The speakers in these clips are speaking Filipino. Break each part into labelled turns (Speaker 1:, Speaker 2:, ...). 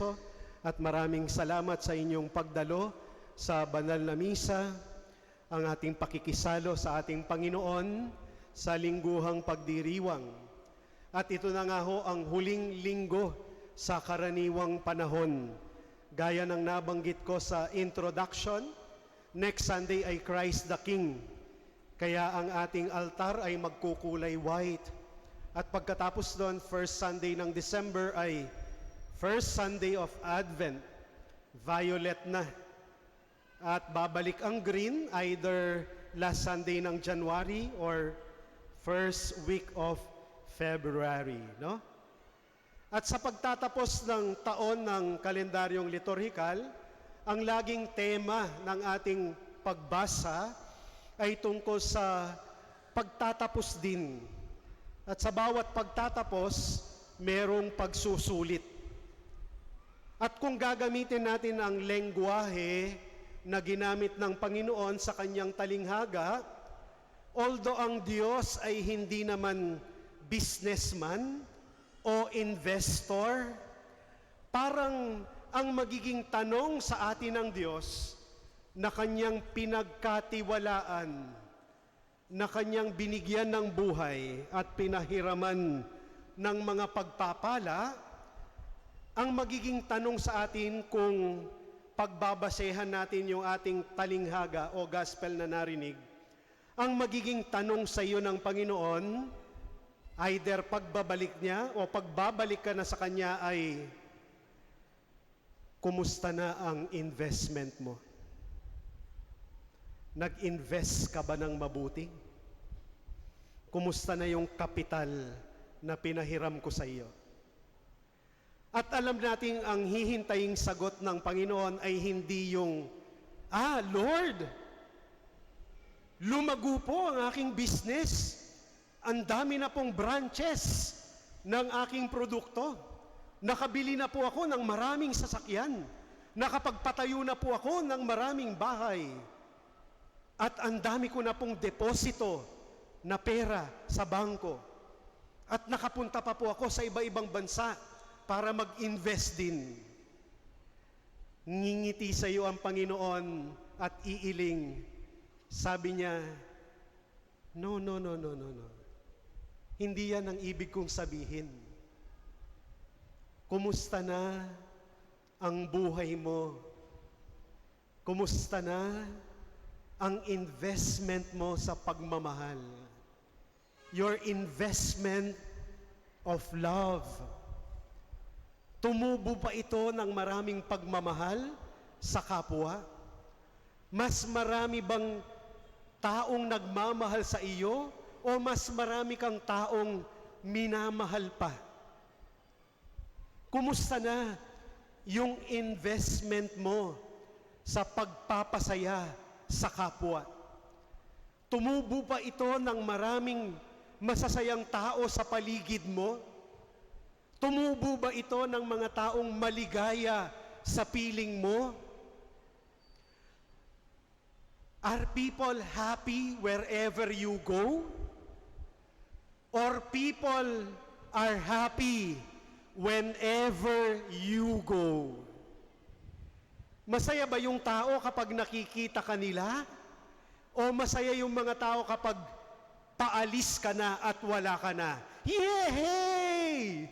Speaker 1: Congreso at maraming salamat sa inyong pagdalo sa banal na misa, ang ating pakikisalo sa ating Panginoon sa lingguhang pagdiriwang. At ito na nga ho ang huling linggo sa karaniwang panahon. Gaya ng nabanggit ko sa introduction, next Sunday ay Christ the King. Kaya ang ating altar ay magkukulay white. At pagkatapos doon, first Sunday ng December ay first Sunday of Advent, violet na. At babalik ang green either last Sunday ng January or first week of February, no? At sa pagtatapos ng taon ng kalendaryong liturhikal, ang laging tema ng ating pagbasa ay tungkol sa pagtatapos din. At sa bawat pagtatapos, merong pagsusulit. At kung gagamitin natin ang lengguwahe na ginamit ng Panginoon sa kanyang talinghaga, although ang Diyos ay hindi naman businessman o investor, parang ang magiging tanong sa atin ng Diyos na kanyang pinagkatiwalaan, na kanyang binigyan ng buhay at pinahiraman ng mga pagpapala, ang magiging tanong sa atin kung pagbabasehan natin yung ating talinghaga o gospel na narinig, ang magiging tanong sa iyo ng Panginoon, either pagbabalik niya o pagbabalik ka na sa Kanya ay, kumusta na ang investment mo? Nag-invest ka ba ng mabuti? Kumusta na yung kapital na pinahiram ko sa iyo? At alam natin ang hihintaying sagot ng Panginoon ay hindi yung, Lord, lumago po ang aking business. Ang dami na pong branches ng aking produkto. Nakabili na po ako ng maraming sasakyan. Nakapagpatayo na po ako ng maraming bahay. At ang dami ko na pong deposito na pera sa bangko. At nakapunta pa po ako sa iba-ibang bansa para mag-invest din. Ngingiti sa iyo ang Panginoon at iiling. Sabi niya, no. Hindi yan ang ibig kong sabihin. Kumusta na ang buhay mo? Kumusta na ang investment mo sa pagmamahal? Your investment of love. Tumubo ba ito ng maraming pagmamahal sa kapwa? Mas marami bang taong nagmamahal sa iyo o mas marami kang taong minamahal pa? Kumusta na yung investment mo sa pagpapasaya sa kapwa? Tumubo ba ito ng maraming masasayang tao sa paligid mo? Tumubo ba ito ng mga taong maligaya sa piling mo? Are people happy wherever you go? Or people are happy whenever you go? Masaya ba yung tao kapag nakikita ka nila? O masaya yung mga tao kapag paalis ka na at wala ka na? Yehey!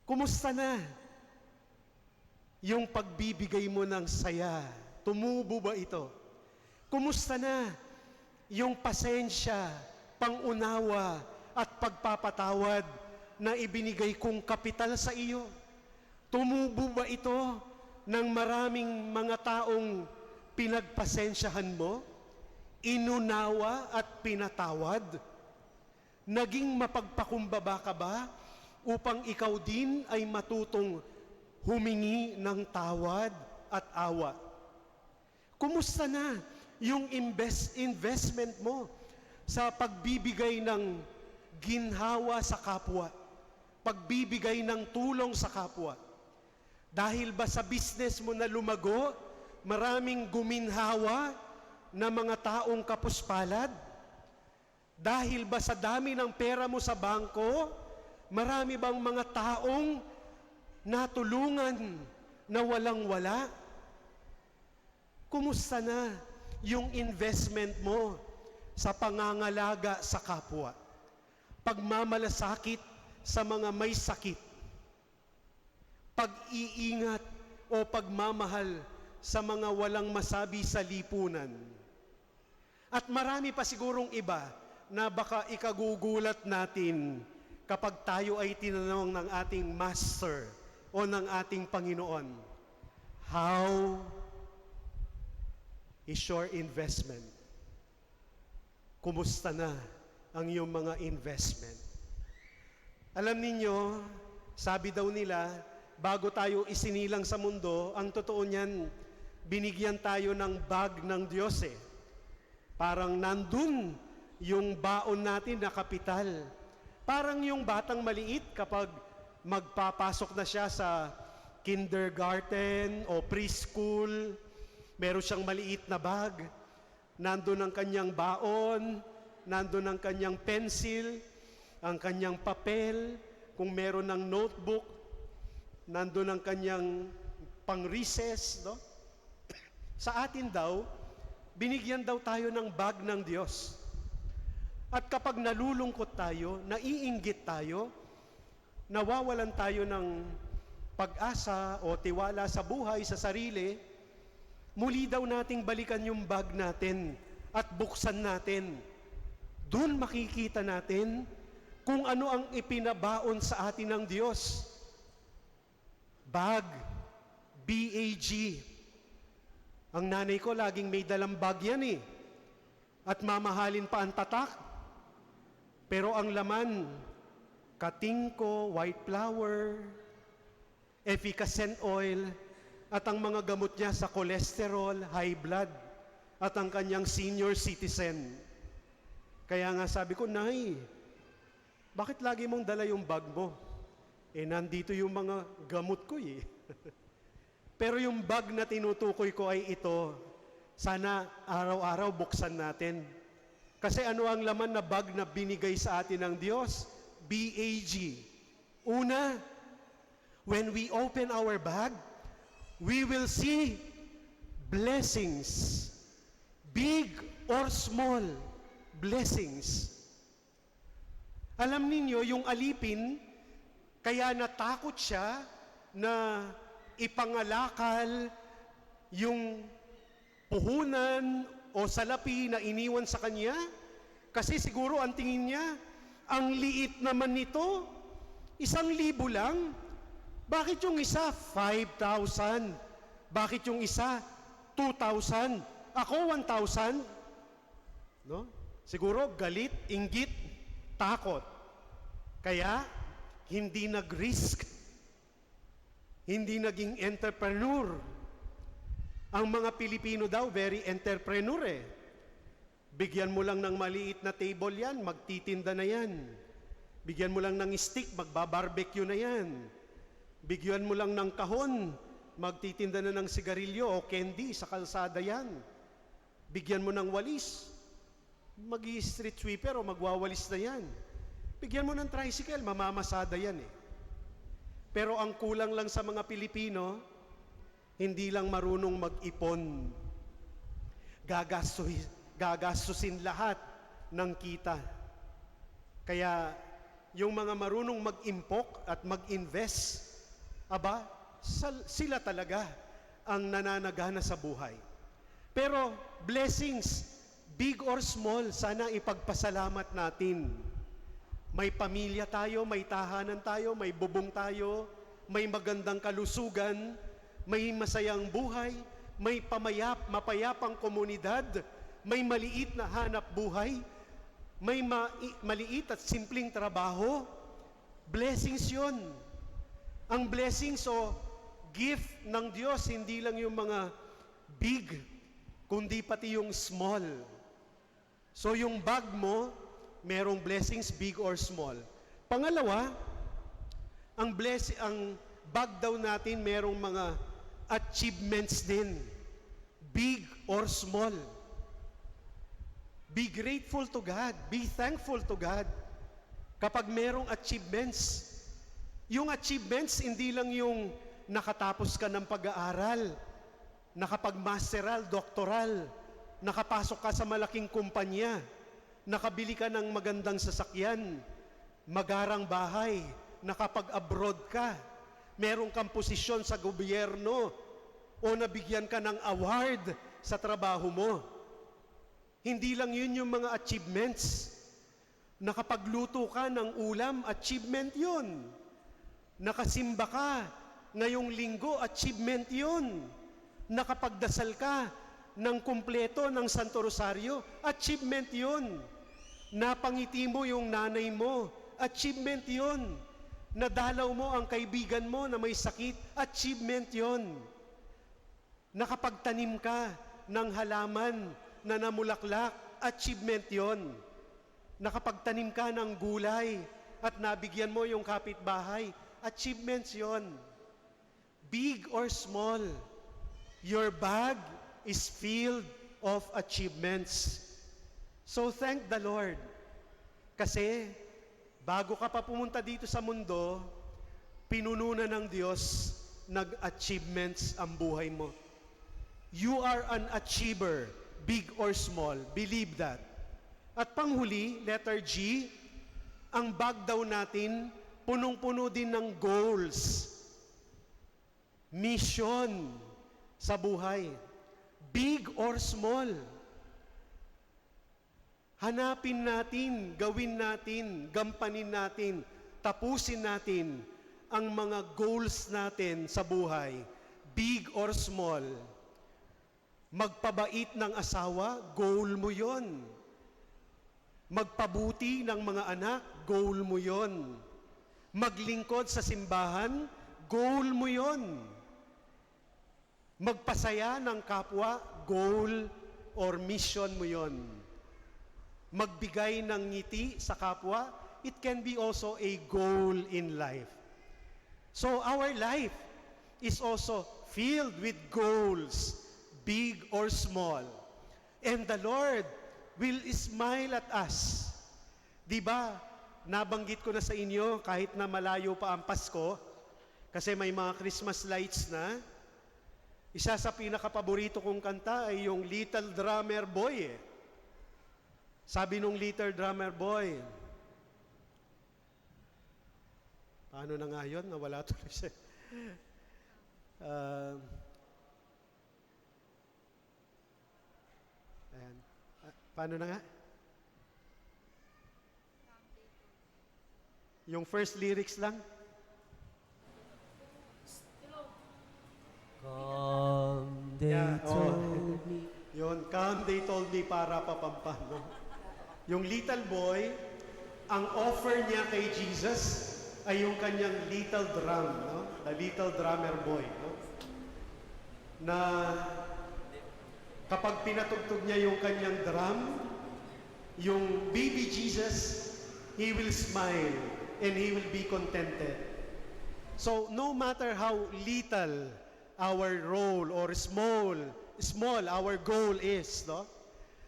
Speaker 1: Kumusta na yung pagbibigay mo ng saya? Tumubo ba ito? Kumusta na yung pasensya, pangunawa at pagpapatawad na ibinigay kong kapital sa iyo? Tumubo ba ito ng maraming mga taong pinagpasensyahan mo, inunawa at pinatawad? Naging mapagpakumbaba ka ba upang ikaw din ay matutong humingi ng tawad at awa? Kumusta na yung investment mo sa pagbibigay ng ginhawa sa kapwa, pagbibigay ng tulong sa kapwa? Dahil ba sa business mo na lumago, maraming guminhawa na mga taong kapuspalad? Dahil ba sa dami ng pera mo sa bangko, Marami bang mga taong natulungan na walang-wala? Kumusta na yung investment mo sa pangangalaga sa kapwa? Pagmamalasakit sa mga may sakit? Pag-iingat o pagmamahal sa mga walang masabi sa lipunan? At marami pa sigurong iba na baka ikagugulat natin kapag tayo ay tinanong ng ating Master o ng ating Panginoon, how is your investment? Kumusta na ang iyong mga investment? Alam ninyo, sabi daw nila, bago tayo isinilang sa mundo, ang totoo niyan, binigyan tayo ng bag ng Diyos eh. Parang nandun yung baon natin na kapital. Parang yung batang maliit kapag magpapasok na siya sa kindergarten o preschool, meron siyang maliit na bag, nandun ang kanyang baon, nandun ang kanyang pencil, ang kanyang papel, kung meron ng notebook, nandun ang kanyang pang-recess, no? Sa atin daw, binigyan daw tayo ng bag ng Diyos. At kapag nalulungkot tayo, naiinggit tayo, nawawalan tayo ng pag-asa o tiwala sa buhay, sa sarili, muli daw nating balikan yung bag natin at buksan natin. Doon makikita natin kung ano ang ipinabaon sa atin ng Diyos. Bag, B-A-G. Ang nanay ko laging may dalang bag yan eh. At mamahalin pa ang tatak. Pero ang laman, katingko, white flour, efficacent oil, at ang mga gamot niya sa cholesterol, high blood, at ang kanyang senior citizen. Kaya nga sabi ko, Nay, bakit lagi mong dala yung bag mo? Eh, nandito yung mga gamot ko eh. Pero yung bag na tinutukoy ko ay ito. Sana araw-araw buksan natin. Kasi ano ang laman na bag na binigay sa atin ng Diyos? B-A-G. Una, when we open our bag, we will see blessings. Big or small blessings. Alam ninyo, yung alipin, kaya natakot siya na ipangalakal yung puhunan o salapi na iniwan sa kanya, kasi siguro ang tingin niya, ang liit naman nito, 1,000 lang. Bakit yung isa 5,000? Bakit yung isa 2,000? Ako 1,000? No? Siguro galit, inggit, takot. Kaya hindi nag-risk, hindi naging entrepreneur. Ang mga Pilipino daw, very entrepreneur eh. Bigyan mo lang ng maliit na table yan, magtitinda na yan. Bigyan mo lang ng stick, magbabarbecue na yan. Bigyan mo lang ng kahon, magtitinda na ng sigarilyo o candy sa kalsada yan. Bigyan mo ng walis, mag-street sweeper o magwawalis na yan. Bigyan mo ng tricycle, mamamasada yan eh. Pero ang kulang lang sa mga Pilipino, hindi lang marunong mag-ipon. Gagastusin lahat ng kita. Kaya yung mga marunong mag-impok at mag-invest, sila talaga ang nananagana sa buhay. Pero blessings, big or small, sana ipagpasalamat natin. May pamilya tayo, may tahanan tayo, may bubong tayo, may magandang kalusugan, may masayang buhay, may mapayapang komunidad, may maliit na hanap buhay, may maliit at simpleng trabaho. Blessings yun. Ang blessings o gift ng Diyos, hindi lang yung mga big, kundi pati yung small. So yung bag mo, merong blessings, big or small. Pangalawa, ang bag daw natin merong mga achievements din, big or small. Be grateful to God. Be thankful to God. Kapag merong achievements, yung achievements hindi lang yung nakatapos ka ng pag-aaral, nakapag-masteral, doktoral, nakapasok ka sa malaking kumpanya, nakabili ka ng magandang sasakyan, magarang bahay, nakapag-abroad ka, meron kang posisyon sa gobyerno, o nabigyan ka ng award sa trabaho mo. Hindi lang yun yung mga achievements. Nakapagluto ka ng ulam, achievement yun. Nakasimba ka ngayong linggo, achievement yun. Nakapagdasal ka ng kumpleto ng Santo Rosario, achievement yun. Napangiti mo yung nanay mo, achievement yun. Nadalaw mo ang kaibigan mo na may sakit, achievement yun. Nakapagtanim ka ng halaman na namulaklak, achievement yon. Nakapagtanim ka ng gulay at nabigyan mo yung kapitbahay, achievements yon. Big or small, your bag is filled of achievements. So thank the Lord. Kasi bago ka pa pumunta dito sa mundo, pinuno na ng Diyos, nag-achievements ang buhay mo. You are an achiever, big or small. Believe that. At panghuli, letter G, ang bag daw natin, punong-puno din ng goals. Mission sa buhay. Big or small. Hanapin natin, gawin natin, gampanin natin, tapusin natin ang mga goals natin sa buhay. Big or small. Magpabait ng asawa, goal mo yon. Magpabuti ng mga anak, goal mo yon. Maglingkod sa simbahan, goal mo yon. Magpasaya ng kapwa, goal or mission mo yon. Magbigay ng ngiti sa kapwa, it can be also a goal in life. So our life is also filled with goals, big or small. And the Lord will smile at us. Diba, nabanggit ko na sa inyo kahit na malayo pa ang Pasko, kasi may mga Christmas lights na. Isa sa pinakapaborito kong kanta ay yung Little Drummer Boy. Sabi nung Little Drummer Boy, paano na nga yun? Nawala tuloy siya. Ayan. Paano na nga? Yung first lyrics lang?
Speaker 2: Come, they told me.
Speaker 1: Yun, come, they told me para papampan. No? Yung little boy, ang offer niya kay Jesus ay yung kanyang little drum, no? The little drummer boy, no? Na kapag pinatugtog niya yung kanyang drum, yung baby Jesus, he will smile and he will be contented. So no matter how little our role or small our goal is, no?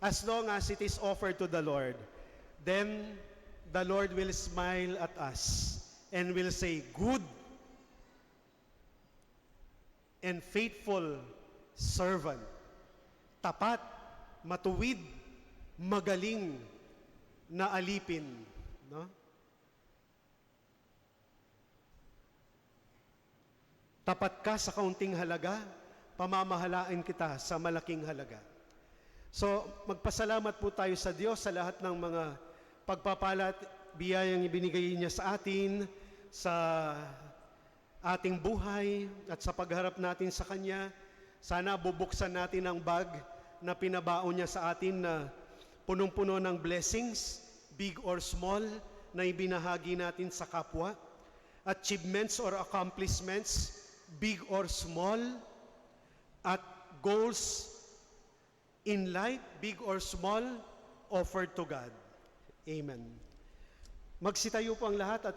Speaker 1: As long as it is offered to the Lord, then the Lord will smile at us and will say, good and faithful servant. Tapat, matuwid, magaling na alipin. No? Tapat ka sa kaunting halaga, pamamahalaan kita sa malaking halaga. So, magpasalamat po tayo sa Diyos sa lahat ng mga pagpapala at biyayang ibinigay niya sa atin, sa ating buhay, at sa pagharap natin sa Kanya. Sana bubuksan natin ang bag na pinabaon niya sa atin na punong-puno ng blessings, big or small, na ibinahagi natin sa kapwa. Achievements or accomplishments, big or small, at goals in life, big or small, offered to God. Amen. Magsitayo po ang lahat at